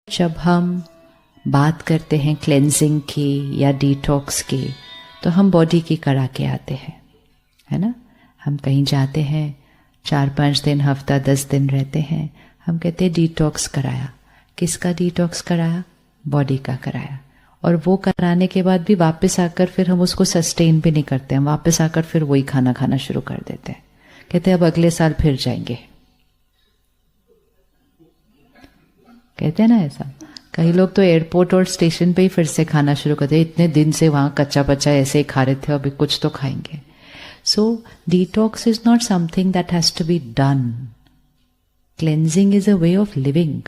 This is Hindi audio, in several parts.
जब हम बात करते हैं क्लेंजिंग की या डिटॉक्स की तो हम बॉडी की करा के आते हैं, है ना। हम कहीं जाते हैं, 4-5 दिन, हफ्ता 10 दिन रहते हैं, हम कहते हैं डिटॉक्स कराया। किसका डिटॉक्स कराया? बॉडी का कराया। और वो कराने के बाद भी वापस आकर फिर हम उसको सस्टेन भी नहीं करते हैं, वापस आकर फिर वही खाना खाना शुरू कर देते हैं। कहते हैं अब अगले साल फिर जाएंगे, कहते हैं ना ऐसा। कई लोग तो एयरपोर्ट और स्टेशन पे ही फिर से खाना शुरू करते हैं, इतने दिन से वहां कच्चा पच्चा ऐसे ही खा रहे थे, अभी कुछ तो खाएंगे। So detox is not something that has to be done. Cleansing is a way of living.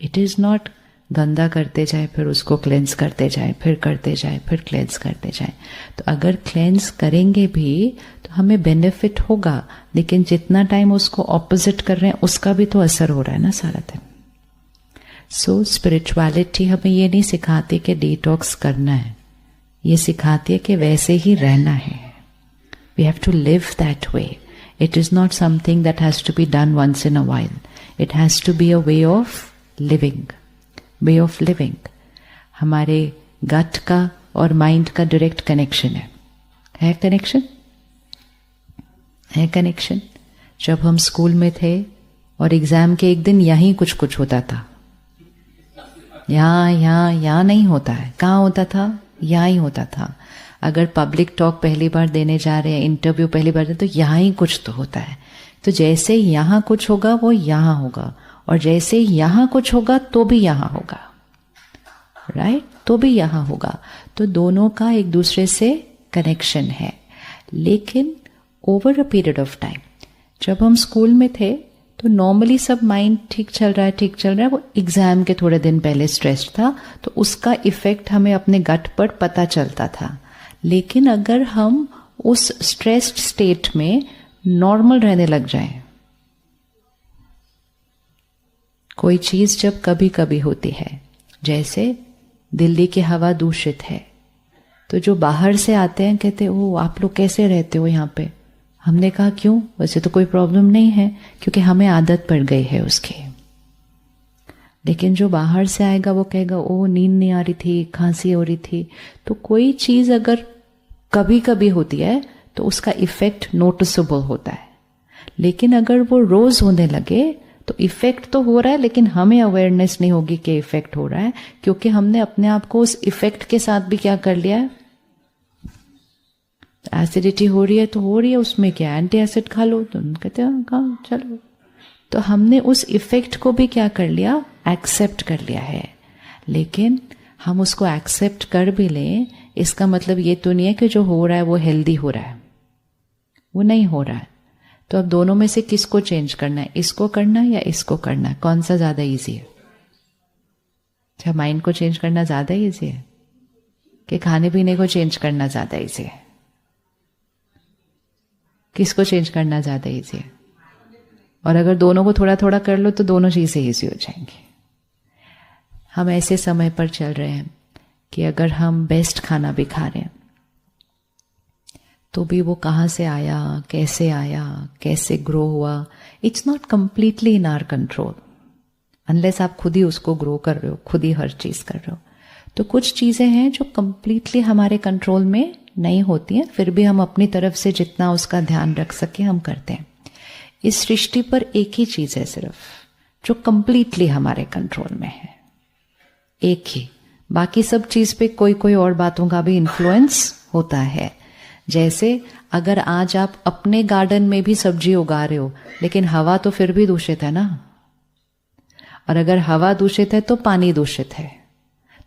It is not गंदा करते जाए फिर उसको क्लेंस करते जाए, फिर करते जाए, फिर क्लेंस करते जाए। तो अगर क्लेंस करेंगे भी तो हमें बेनिफिट होगा, लेकिन जितना टाइम उसको ऑपोजिट कर रहे हैं उसका भी तो असर हो रहा है ना सारा दिन। सो स्पिरिचुअलिटी हमें ये नहीं सिखाती कि डिटॉक्स करना है, ये सिखाती है कि वैसे ही रहना है। We have to live that way. It is not something that has to be done once in a while. It has to be a way of living. Way of living हमारे गट का और माइंड का डायरेक्ट कनेक्शन है कनेक्शन, है कनेक्शन। जब हम स्कूल में थे और एग्जाम के एक दिन यहीं कुछ कुछ होता था, यहाँ नहीं होता है। कहाँ होता था? यहाँ ही होता था। अगर पब्लिक टॉक पहली बार देने जा रहे हैं, इंटरव्यू पहली बार दे, तो यहाँ ही कुछ तो होता है। तो जैसे यहाँ कुछ होगा वो यहाँ होगा, और जैसे यहाँ कुछ होगा तो भी यहाँ होगा, राइट? तो भी यहाँ होगा। तो दोनों का एक दूसरे से कनेक्शन है। लेकिन over a period of time, जब हम स्कूल में थे तो नॉर्मली सब माइंड ठीक चल रहा है, वो एग्जाम के थोड़े दिन पहले स्ट्रेस्ड था, तो उसका इफेक्ट हमें अपने गट पर पता चलता था। लेकिन अगर हम उस स्ट्रेस्ड स्टेट में नॉर्मल रहने लग जाएं, कोई चीज जब कभी कभी होती है, जैसे दिल्ली की हवा दूषित है, तो जो बाहर से आते हैं कहते ओ आप लोग कैसे रहते हो यहाँ पे? हमने कहा क्यों? वैसे तो कोई प्रॉब्लम नहीं है, क्योंकि हमें आदत पड़ गई है उसकी। लेकिन जो बाहर से आएगा वो कहेगा ओ नींद नहीं आ रही थी, खांसी हो रही थी। तो कोई चीज अगर कभी कभी होती है तो उसका इफेक्ट नोटिसेबल होता है। लेकिन अगर वो रोज होने लगे तो इफेक्ट तो हो रहा है, लेकिन हमें अवेयरनेस नहीं होगी कि इफेक्ट हो रहा है, क्योंकि हमने अपने आप को उस इफेक्ट के साथ भी क्या कर लिया है। एसिडिटी हो रही है तो हो रही है, उसमें क्या एंटी एसिड खा लो, तो कहते हैं हाँ चलो। तो हमने उस इफेक्ट को भी क्या कर लिया, एक्सेप्ट कर लिया है। लेकिन हम उसको एक्सेप्ट कर भी लें, इसका मतलब ये तो नहीं है कि जो हो रहा है वो हेल्दी हो रहा है, वो नहीं हो रहा है। तो अब दोनों में से किसको चेंज करना है? इसको करना है या इसको करना है? कौन सा ज्यादा इजी है? अच्छा, माइंड को चेंज करना ज्यादा इजी है कि खाने पीने को चेंज करना ज्यादा इजी है? किसको चेंज करना ज्यादा इजी है? और अगर दोनों को थोड़ा थोड़ा कर लो तो दोनों चीजें इजी हो जाएंगी। हम ऐसे समय पर चल रहे हैं कि अगर हम बेस्ट खाना भी खा रहे हैं तो भी वो कहाँ से आया, कैसे ग्रो हुआ, it's not completely in our control, unless आप खुद ही उसको ग्रो कर रहे हो, खुद ही हर चीज कर रहे हो। तो कुछ चीजें हैं जो कंप्लीटली हमारे कंट्रोल में नहीं होती हैं, फिर भी हम अपनी तरफ से जितना उसका ध्यान रख सके हम करते हैं। इस सृष्टि पर एक ही चीज है सिर्फ जो कंप्लीटली हमारे कंट्रोल में है, एक ही। बाकी सब चीज पे कोई कोई और बातों का भी इन्फ्लुएंस होता है। जैसे अगर आज आप अपने गार्डन में भी सब्जी उगा रहे हो, लेकिन हवा तो फिर भी दूषित है ना। और अगर हवा दूषित है तो पानी दूषित है।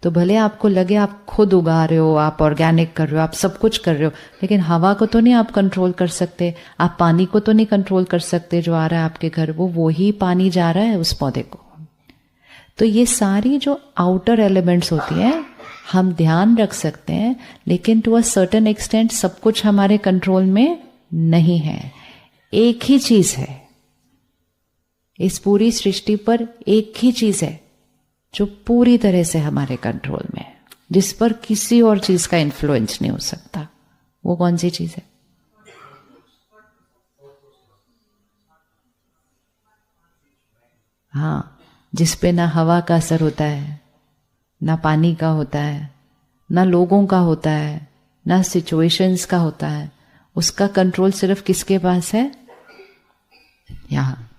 तो भले आपको लगे आप खुद उगा रहे हो, आप ऑर्गेनिक कर रहे हो, आप सब कुछ कर रहे हो, लेकिन हवा को तो नहीं आप कंट्रोल कर सकते, आप पानी को तो नहीं कंट्रोल कर सकते। जो आ रहा है आपके घर वो ही पानी जा रहा है उस पौधे को। तो ये सारी जो आउटर एलिमेंट्स होती हैं हम ध्यान रख सकते हैं, लेकिन टू अ सर्टेन एक्सटेंट सब कुछ हमारे कंट्रोल में नहीं है। एक ही चीज है इस पूरी सृष्टि पर, एक ही चीज है जो पूरी तरह से हमारे कंट्रोल में है, जिस पर किसी और चीज का इन्फ्लुएंस नहीं हो सकता। वो कौन सी चीज है? हाँ, जिस पे ना हवा का असर होता है, ना पानी का होता है, ना लोगों का होता है, ना सिचुएशंस का होता है, उसका कंट्रोल सिर्फ किसके पास है? यहाँ।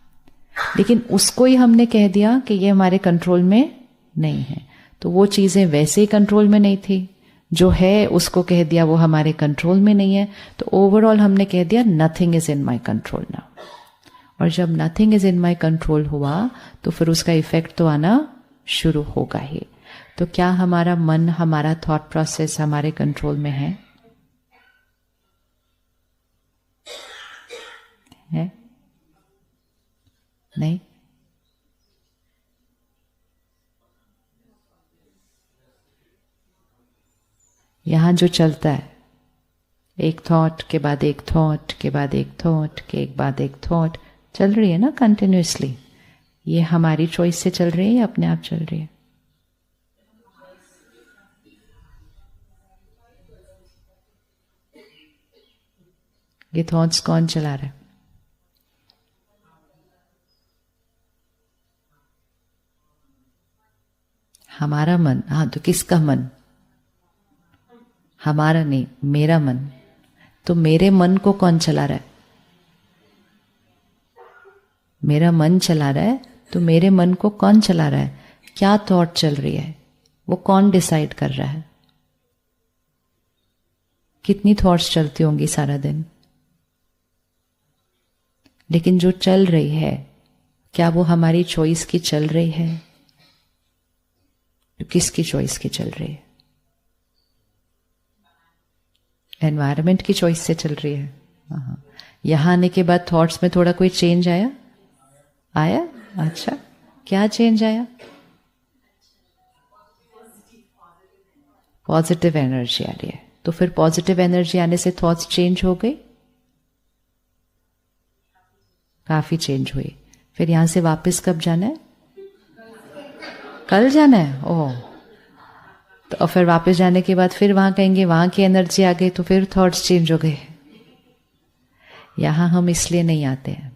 लेकिन उसको ही हमने कह दिया कि ये हमारे कंट्रोल में नहीं है, तो वो चीजें वैसे ही कंट्रोल में नहीं थी, जो है उसको कह दिया वो हमारे कंट्रोल में नहीं है, तो ओवरऑल हमने कह दिया nothing is in my control now. और जब nothing is in my control हुआ तो फिर उसका इफेक्ट तो आना शुरू होगा ही। तो क्या हमारा मन, हमारा थॉट प्रोसेस हमारे कंट्रोल में है? नहीं। यहां जो चलता है, एक थॉट के बाद एक थॉट के बाद एक थॉट के बाद एक थॉट चल रही है ना कंटिन्यूअसली, ये हमारी चॉइस से चल रही है या अपने आप चल रही है? ये थॉट्स कौन चला रहा है? हमारा मन। हाँ, तो किसका मन? हमारा नहीं, मेरा मन। तो मेरे मन को कौन चला रहा है? मेरा मन चला रहा है, तो मेरे मन को कौन चला रहा है? क्या थॉट चल रही है वो कौन डिसाइड कर रहा है? कितनी थॉट्स चलती होंगी सारा दिन? लेकिन जो चल रही है, क्या वो हमारी चॉइस की चल रही है? तो किसकी चॉइस की चल रही है? एनवायरनमेंट की चॉइस से चल रही है। यहां आने के बाद थॉट्स में थोड़ा कोई चेंज आया? आया? अच्छा, क्या चेंज आया? पॉजिटिव एनर्जी आ रही है। तो फिर पॉजिटिव एनर्जी आने से थॉट्स चेंज हो गई? काफी चेंज हुई। फिर यहां से वापस कब जाना है? कल जाना है। ओह, तो फिर वापस जाने के बाद फिर वहां कहेंगे वहां की एनर्जी आ गई, तो फिर थॉट्स चेंज हो गए। यहां हम इसलिए नहीं आते हैं,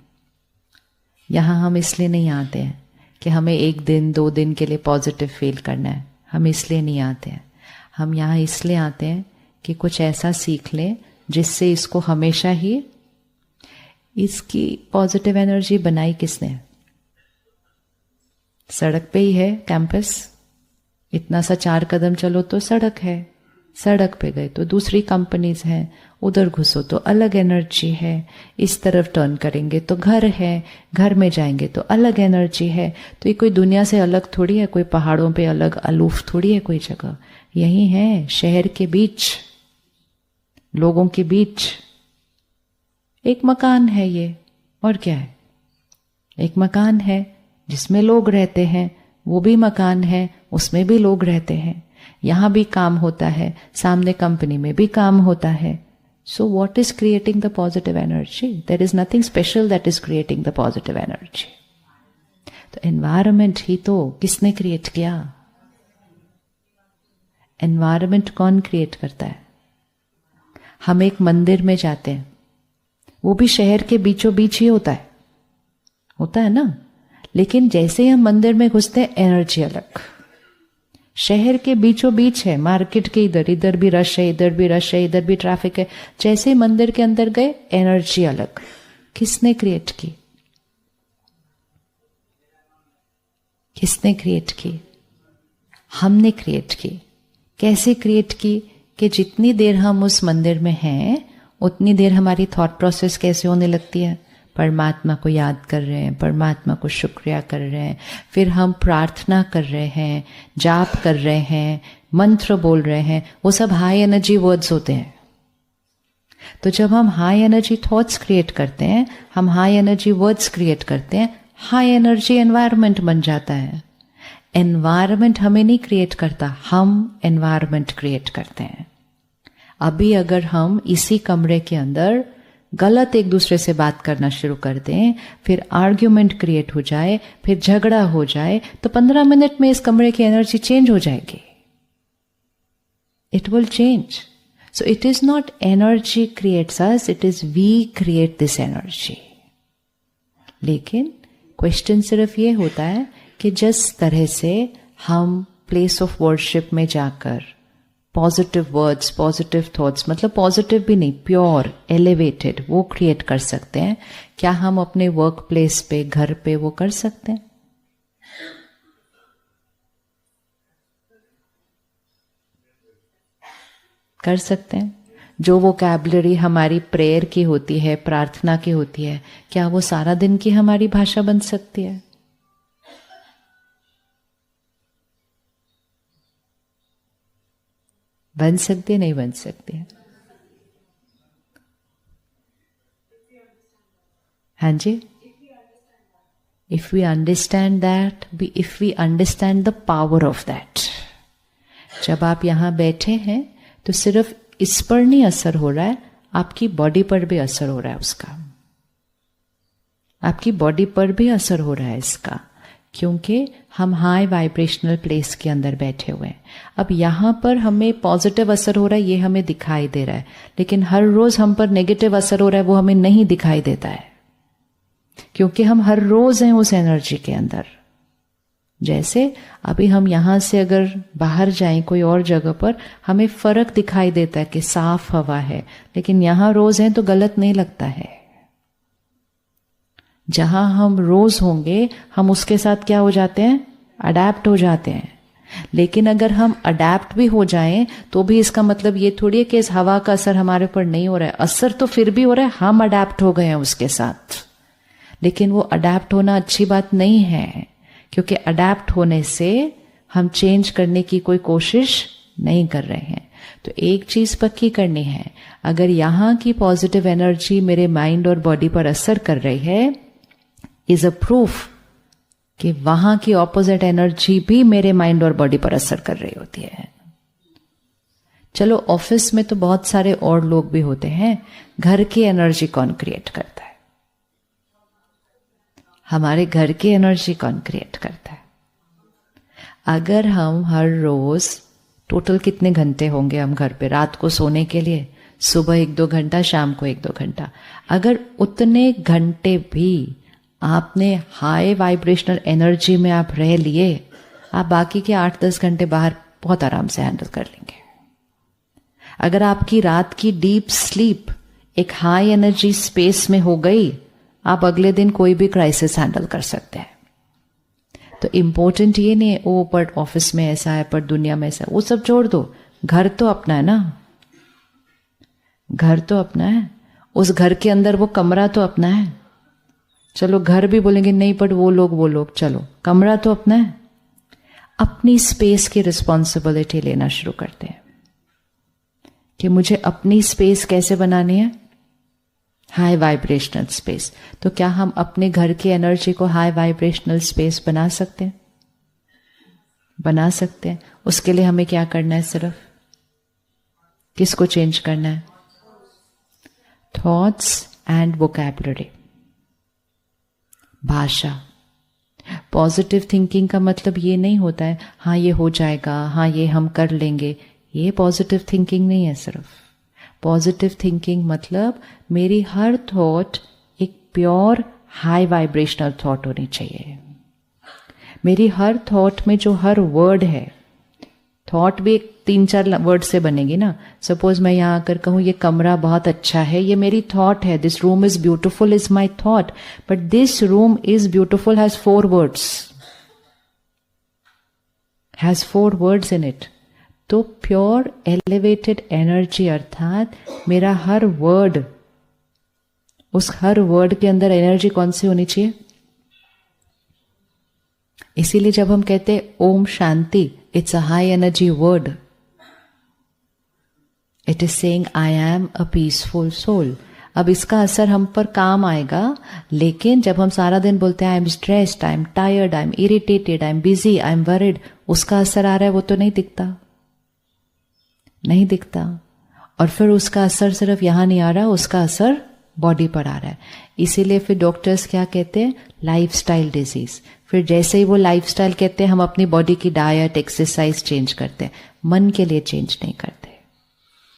यहां हम इसलिए नहीं आते हैं कि हमें 1 दिन 2 दिन के लिए पॉजिटिव फील करना है। हम इसलिए नहीं आते हैं। हम यहां इसलिए आते हैं कि कुछ ऐसा सीख लें जिससे इसको हमेशा ही, इसकी पॉजिटिव एनर्जी बनाई किसने? सड़क पे ही है कैंपस। इतना सा 4 कदम चलो तो सड़क है, सड़क पे गए तो दूसरी कंपनीज हैं, उधर घुसो तो अलग एनर्जी है, इस तरफ टर्न करेंगे तो घर है, घर में जाएंगे तो अलग एनर्जी है। तो ये कोई दुनिया से अलग थोड़ी है, कोई पहाड़ों पे अलग अलूफ थोड़ी है कोई जगह। यही है, शहर के बीच, लोगों के बीच एक मकान है ये, और क्या है? एक मकान है जिसमें लोग रहते हैं, वो भी मकान है, उसमें भी लोग रहते हैं। यहां भी काम होता है, सामने कंपनी में भी काम होता है। So what is creating the positive energy? There is nothing special that is creating the positive energy. तो एनवायरमेंट ही तो किसने क्रिएट किया? एनवायरमेंट कौन क्रिएट करता है? हम एक मंदिर में जाते हैं, वो भी शहर के बीचों बीच ही होता है ना। लेकिन जैसे ही हम मंदिर में घुसते हैं, एनर्जी अलग। शहर के बीचों बीच है, मार्केट के इधर भी रश है, इधर भी रश है, इधर भी ट्रैफिक है। जैसे ही मंदिर के अंदर गए, एनर्जी अलग। किसने क्रिएट की? किसने क्रिएट की? हमने क्रिएट की। कैसे क्रिएट की? कि जितनी देर हम उस मंदिर में हैं, उतनी देर हमारी थॉट प्रोसेस कैसे होने लगती है? परमात्मा को याद कर रहे हैं, परमात्मा को शुक्रिया कर रहे हैं, फिर हम प्रार्थना कर रहे हैं, जाप कर रहे हैं, मंत्र बोल रहे हैं। वो सब हाई एनर्जी वर्ड्स होते हैं। तो जब हम हाई एनर्जी थॉट्स क्रिएट करते हैं, हम हाई एनर्जी वर्ड्स क्रिएट करते हैं, हाई एनर्जी एनवायरनमेंट बन जाता है। एनवायरनमेंट हमें नहीं क्रिएट करता, हम एनवायरनमेंट क्रिएट करते हैं। अभी अगर हम इसी कमरे के अंदर गलत एक दूसरे से बात करना शुरू कर दें, फिर आर्ग्यूमेंट क्रिएट हो जाए, फिर झगड़ा हो जाए, तो 15 मिनट में इस कमरे की एनर्जी चेंज हो जाएगी। It will change. So it is not energy creates us, it is we create this energy. लेकिन क्वेश्चन सिर्फ ये होता है कि जिस तरह से हम प्लेस ऑफ वर्शिप में जाकर पॉजिटिव वर्ड्स, पॉजिटिव थॉट्स, मतलब पॉजिटिव भी नहीं, प्योर, एलिवेटेड, वो क्रिएट कर सकते हैं, क्या हम अपने वर्क प्लेस पे, घर पे वो कर सकते हैं? कर सकते हैं। जो वोकैबुलरी हमारी प्रेयर की होती है, प्रार्थना की होती है, क्या वो सारा दिन की हमारी भाषा बन सकती है? बन सकती है, नहीं बन सकती है? हाँ जी, if we understand that, if we understand the power of that. जब आप यहां बैठे हैं तो सिर्फ इस पर नहीं असर हो रहा है, आपकी बॉडी पर भी असर हो रहा है उसका, आपकी बॉडी पर भी असर हो रहा है इसका, क्योंकि हम हाई वाइब्रेशनल प्लेस के अंदर बैठे हुए हैं। अब यहां पर हमें पॉजिटिव असर हो रहा है, ये हमें दिखाई दे रहा है, लेकिन हर रोज हम पर नेगेटिव असर हो रहा है, वो हमें नहीं दिखाई देता है, क्योंकि हम हर रोज हैं उस एनर्जी के अंदर। जैसे अभी हम यहां से अगर बाहर जाएं कोई और जगह पर, हमें फर्क दिखाई देता है कि साफ हवा है, लेकिन यहां रोज हैं तो गलत नहीं लगता है। जहां हम रोज होंगे हम उसके साथ क्या हो जाते हैं? अडैप्ट हो जाते हैं। लेकिन अगर हम अडैप्ट भी हो जाएं तो भी इसका मतलब ये थोड़ी है कि इस हवा का असर हमारे ऊपर नहीं हो रहा है। असर तो फिर भी हो रहा है, हम अडैप्ट हो गए हैं उसके साथ, लेकिन वो अडैप्ट होना अच्छी बात नहीं है, क्योंकि अडैप्ट होने से हम चेंज करने की कोई कोशिश नहीं कर रहे हैं। तो एक चीज पक्की करनी है, अगर यहां की पॉजिटिव एनर्जी मेरे माइंड और बॉडी पर असर कर रही है, इज अ प्रूफ कि वहां की ऑपोजिट एनर्जी भी मेरे माइंड और बॉडी पर असर कर रही होती है। चलो ऑफिस में तो बहुत सारे और लोग भी होते हैं, घर की एनर्जी कौन क्रिएट करता है? हमारे घर की एनर्जी कौन क्रिएट करता है? अगर हम हर रोज टोटल कितने घंटे होंगे हम घर पे रात को सोने के लिए? सुबह 1-2 घंटा, शाम को 1-2 घंटा। अगर उतने घंटे भी आपने हाई वाइब्रेशनल एनर्जी में आप रह लिए, आप बाकी के 8-10 घंटे बाहर बहुत आराम से हैंडल कर लेंगे। अगर आपकी रात की डीप स्लीप एक हाई एनर्जी स्पेस में हो गई, आप अगले दिन कोई भी क्राइसिस हैंडल कर सकते हैं। तो इंपॉर्टेंट ये नहीं है ओ पर ऑफिस में ऐसा है, पर दुनिया में ऐसा है, वो सब छोड़ दो। घर तो अपना है ना, घर तो अपना है, उस घर के अंदर वो कमरा तो अपना है। चलो घर भी बोलेंगे नहीं, पर वो लोग, चलो कमरा तो अपना है। अपनी स्पेस की रिस्पॉन्सिबिलिटी लेना शुरू करते हैं कि मुझे अपनी स्पेस कैसे बनानी है? High vibrational space. तो क्या हम अपने घर की एनर्जी को हाई वाइब्रेशनल स्पेस बना सकते हैं? बना सकते हैं। उसके लिए हमें क्या करना है? सिर्फ किसको चेंज करना है? थॉट्स एंड वोकैबुलरी, भाषा। पॉजिटिव थिंकिंग का मतलब ये नहीं होता है हाँ ये हो जाएगा, हाँ ये हम कर लेंगे, ये पॉजिटिव थिंकिंग नहीं है। सिर्फ पॉजिटिव थिंकिंग मतलब मेरी हर थॉट एक प्योर हाई वाइब्रेशनल थॉट होनी चाहिए। मेरी हर थॉट में जो हर वर्ड है, थॉट भी 3-4 वर्ड से बनेगी ना। सपोज मैं यहां आकर कहूं ये कमरा बहुत अच्छा है, ये मेरी थॉट है। This room is beautiful is my thought, but this room is beautiful has 4 words, has 4 words in it. तो प्योर एलिवेटेड एनर्जी अर्थात मेरा हर वर्ड, उस हर वर्ड के अंदर एनर्जी कौन सी होनी चाहिए? इसीलिए जब हम कहते हैं Om Shanti, it's a high energy word. It is saying I am a peaceful soul. अब इसका असर हम पर काम आएगा, लेकिन जब हम सारा दिन बोलते हैं I am stressed, I am tired, I am irritated, I am busy, I am worried, उसका असर आ रहा है वो तो नहीं दिखता, नहीं दिखता। और फिर उसका असर सिर्फ यहां नहीं आ रहा, उसका असर बॉडी पर आ रहा है। इसीलिए फिर डॉक्टर्स क्या कहते हैं? Lifestyle disease. फिर जैसे ही वो लाइफस्टाइल कहते हैं, हम अपनी बॉडी की डाइट, एक्सरसाइज चेंज करते हैं, मन के लिए चेंज नहीं करते।